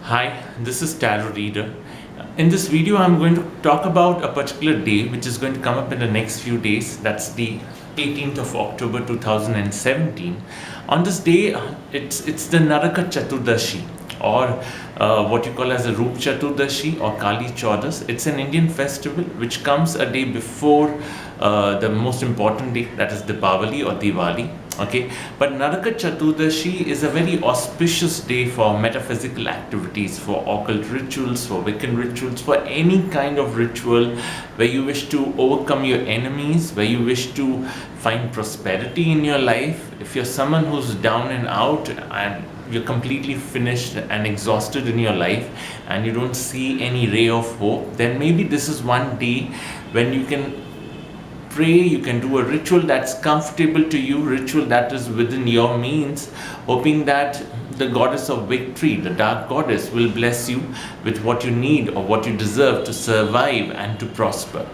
Hi, this is Tarot Reader. In this video, I'm going to talk about a particular day which is going to come up in the next few days. That's the 18th of October 2017. On this day, it's the Naraka Chaturdasi, or what you call as a Roop Chaturdasi or Kali Chaudas. It's an Indian festival which comes a day before the most important day, that is Deepavali or Diwali. Okay, but Naraka Chaturdasi is a very auspicious day for metaphysical activities, for occult rituals, for Wiccan rituals, for any kind of ritual where you wish to overcome your enemies, where you wish to find prosperity in your life. If you're someone who's down and out and you're completely finished and exhausted in your life and you don't see any ray of hope, then maybe this is one day when you can pray, you can do a ritual that's comfortable to you, ritual that is within your means, hoping that the goddess of victory, the dark goddess, will bless you with what you need or what you deserve to survive and to prosper.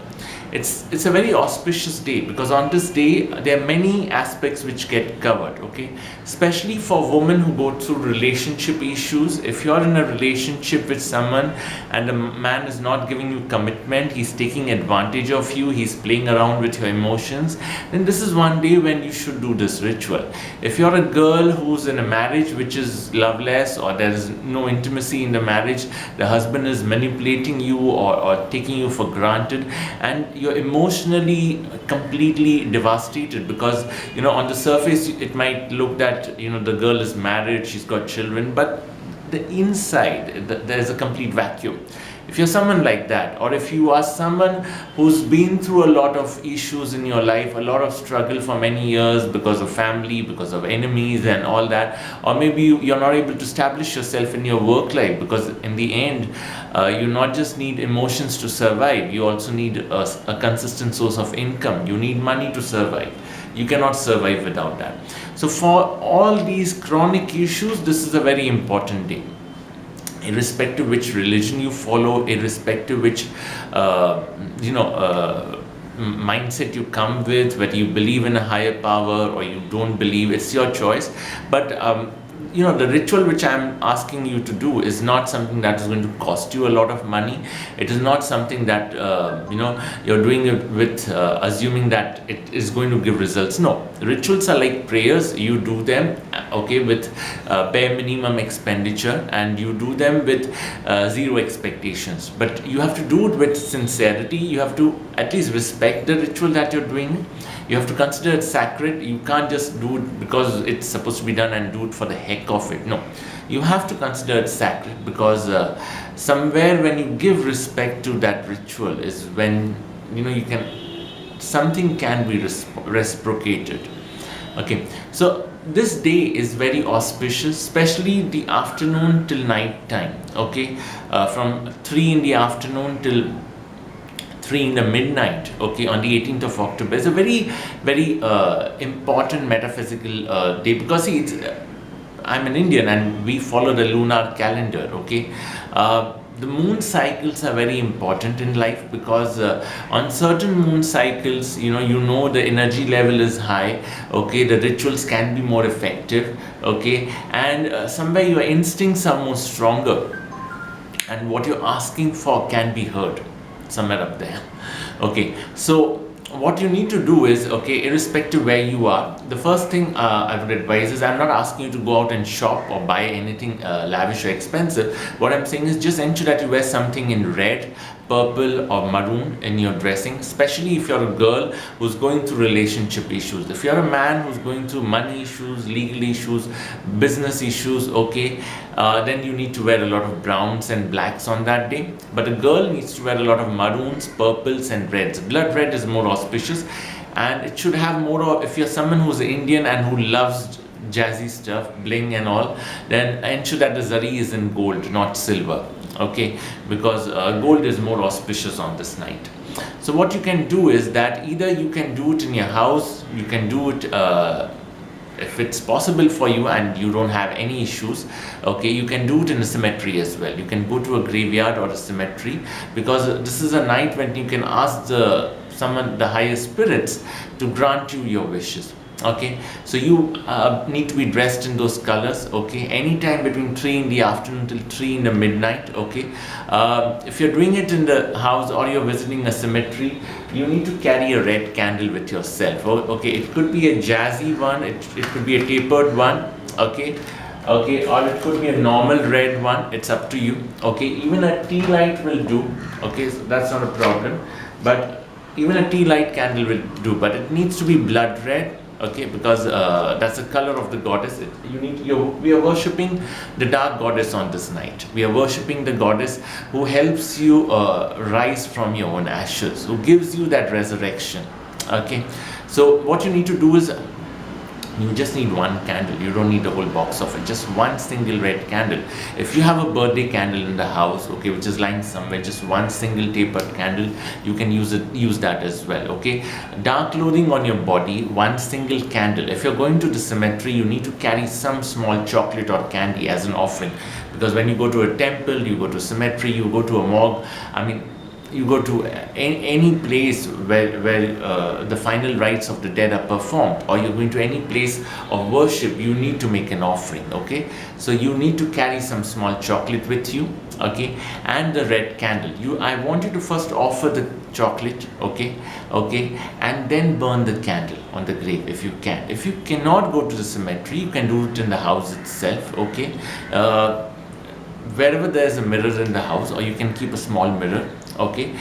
It's a very auspicious day because on this day there are many aspects which get covered, okay, especially for women who go through relationship issues. If you're in a relationship with someone and the man is not giving you commitment, he's taking advantage of you, he's playing around with your emotions, then this is one day when you should do this ritual. If you're a girl who's in a marriage which is loveless, or there is no intimacy in the marriage, the husband is manipulating you or taking you for granted, and you're emotionally completely devastated because on the surface it might look that the girl is married, she's got children, but the inside there's a complete vacuum. If you're someone like that, or if you are someone who's been through a lot of issues in your life, a lot of struggle for many years because of family, because of enemies and all that, or maybe you're not able to establish yourself in your work life because in the end, you not just need emotions to survive, you also need a consistent source of income. You need money to survive. You cannot survive without that. So for all these chronic issues, this is a very important day. Irrespective which religion you follow, irrespective which mindset you come with, whether you believe in a higher power or you don't believe, it's your choice. But the ritual which I'm asking you to do is not something that is going to cost you a lot of money. It is not something that you're doing it with assuming that it is going to give results. No, rituals are like prayers. You do them with bare minimum expenditure, and you do them with zero expectations, but you have to do it with sincerity. You have to at least respect the ritual that you're doing. You have to consider it sacred. You can't just do it because it's supposed to be done and do it for the heck of it. No, you have to consider it sacred because somewhere when you give respect to that ritual is when something can be reciprocated. Okay, so this day is very auspicious, especially the afternoon till night time. Okay, from 3 in the afternoon till 3 in the midnight, okay, on the 18th of October is a very, very important metaphysical day because see, I'm an Indian and we follow the lunar calendar, okay. The moon cycles are very important in life because on certain moon cycles, the energy level is high, okay, the rituals can be more effective, okay, and somewhere your instincts are more stronger and what you're asking for can be heard somewhere up there. Okay, so what you need to do is, okay, irrespective where you are, the first thing I would advise is, I'm not asking you to go out and shop or buy anything lavish or expensive. What I'm saying is just ensure that you wear something in red, purple or maroon in your dressing, especially if you're a girl who's going through relationship issues. If you're a man who's going through money issues, legal issues, business issues, okay, then you need to wear a lot of browns and blacks on that day. But a girl needs to wear a lot of maroons, purples and reds. Blood red is more auspicious, and it should have more of, if you're someone who's Indian and who loves jazzy stuff, bling and all, then ensure that the zari is in gold, not silver. Okay, because gold is more auspicious on this night. So what you can do is that either you can do it in your house, you can do it if it's possible for you and you don't have any issues, okay, you can do it in a cemetery as well. You can go to a graveyard or a cemetery because this is a night when you can ask the higher spirits to grant you your wishes. Okay, so you need to be dressed in those colors. Okay, anytime between 3 in the afternoon till 3 in the midnight. Okay, if you're doing it in the house or you're visiting a cemetery, you need to carry a red candle with yourself. Okay, it could be a jazzy one, it could be a tapered one. Okay, okay, or it could be a normal red one, it's up to you. Okay, even a tea light will do. Okay, so that's not a problem, but even a tea light candle will do, but it needs to be blood red. Okay, because that's the color of the goddess. We are worshipping the dark goddess on this night. We are worshipping the goddess who helps you rise from your own ashes, who gives you that resurrection. Okay, so what you need to do is, you just need one candle. You don't need a whole box of it, just one single red candle. If you have a birthday candle in the house, okay, which is lying somewhere, just one single tapered candle, you can use that as well. Okay, dark clothing on your body, one single candle. If you're going to the cemetery, you need to carry some small chocolate or candy as an offering, because when you go to a temple, you go to a cemetery, you go to a morgue, I mean, you go to any place where the final rites of the dead are performed, or you're going to any place of worship, you need to make an offering. Okay, so you need to carry some small chocolate with you. Okay, and the red candle. I want you to first offer the chocolate. Okay, okay, and then burn the candle on the grave if you can. If you cannot go to the cemetery, you can do it in the house itself. Okay, wherever there's a mirror in the house, or you can keep a small mirror. Okay,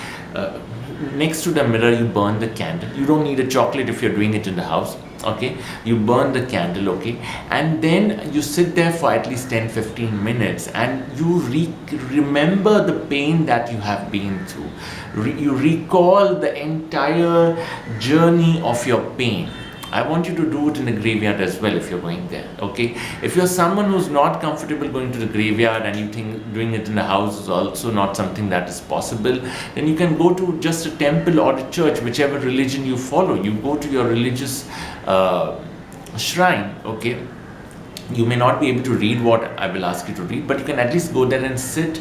next to the mirror, you burn the candle. You don't need a chocolate if you're doing it in the house. Okay, you burn the candle. Okay, and then you sit there for at least 10-15 minutes, and you remember the pain that you have been through. You recall the entire journey of your pain. I want you to do it in the graveyard as well if you're going there. Okay, if you're someone who's not comfortable going to the graveyard, and you think doing it in the house is also not something that is possible, then you can go to just a temple or a church, whichever religion you follow. You go to your religious shrine. Okay, you may not be able to read what I will ask you to read, but you can at least go there and sit,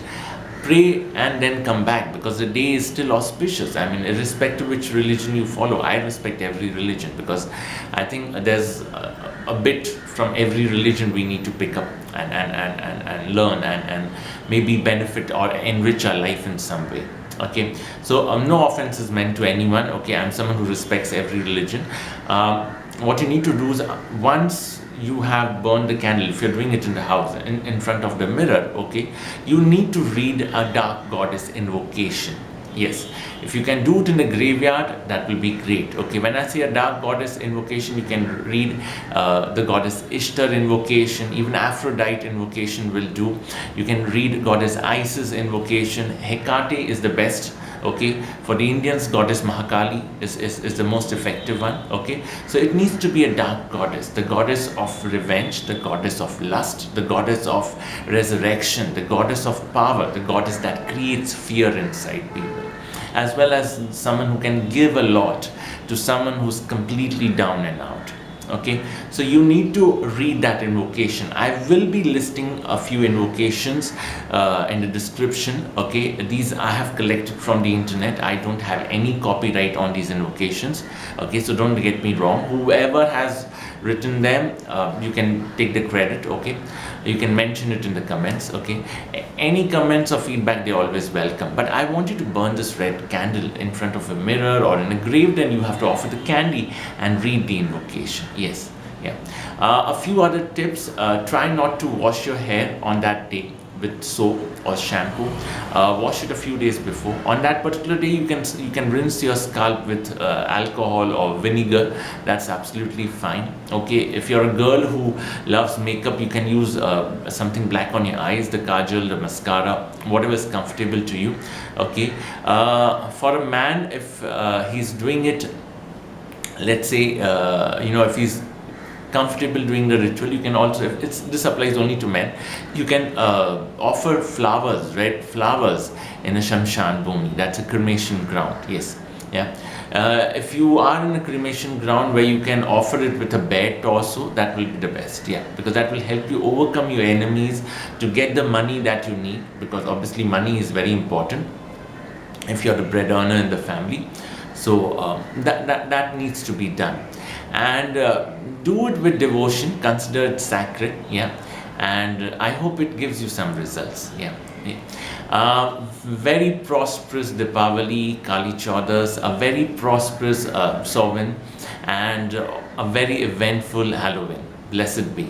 pray, and then come back, because the day is still auspicious. I mean, irrespective of which religion you follow, I respect every religion, because I think there's a bit from every religion we need to pick up and learn and maybe benefit or enrich our life in some way. Okay, so no offense is meant to anyone. Okay, I'm someone who respects every religion. What you need to do is, once you have burned the candle, if you're doing it in the house, in front of the mirror, okay, you need to read a dark goddess invocation. Yes, if you can do it in the graveyard, that will be great. Okay, when I say a dark goddess invocation, you can read the goddess Ishtar invocation, even Aphrodite invocation will do. You can read goddess Isis invocation. Hecate is the best. Okay, for the Indians, goddess Mahakali is the most effective one. Okay, so it needs to be a dark goddess, the goddess of revenge, the goddess of lust, the goddess of resurrection, the goddess of power, the goddess that creates fear inside people, as well as someone who can give a lot to someone who's completely down and out. Okay, so you need to read that invocation. I will be listing a few invocations in the description. Okay, these I have collected from the internet. I don't have any copyright on these invocations. Okay, so don't get me wrong. Whoever has written them, you can take the credit. Okay, you can mention it in the comments. Okay, any comments or feedback, they're always welcome. But I want you to burn this red candle in front of a mirror or in a grave. Then you have to offer the candy and read the invocation. Yes, yeah. A few other tips: try not to wash your hair on that day with soap or shampoo. Wash it a few days before. On that particular day, you can rinse your scalp with alcohol or vinegar. That's absolutely fine. Okay, if you're a girl who loves makeup, you can use something black on your eyes, the kajal, the mascara, whatever is comfortable to you. Okay, for a man, if he's doing it, let's say if he's comfortable doing the ritual, you can also, if this applies only to men, you can offer flowers, red flowers, in a shamshan bhumi. That's a cremation ground. Yes, yeah. If you are in a cremation ground where you can offer it with a bare torso, that will be the best. Yeah, because that will help you overcome your enemies, to get the money that you need, because obviously money is very important if you're the bread earner in the family. So that needs to be done. and do it with devotion. Consider it sacred, yeah. And I hope it gives you some results, yeah. Yeah. Very prosperous Deepavali, Kali Chaudas, a very prosperous Sovan, and a very eventful Halloween. Blessed be.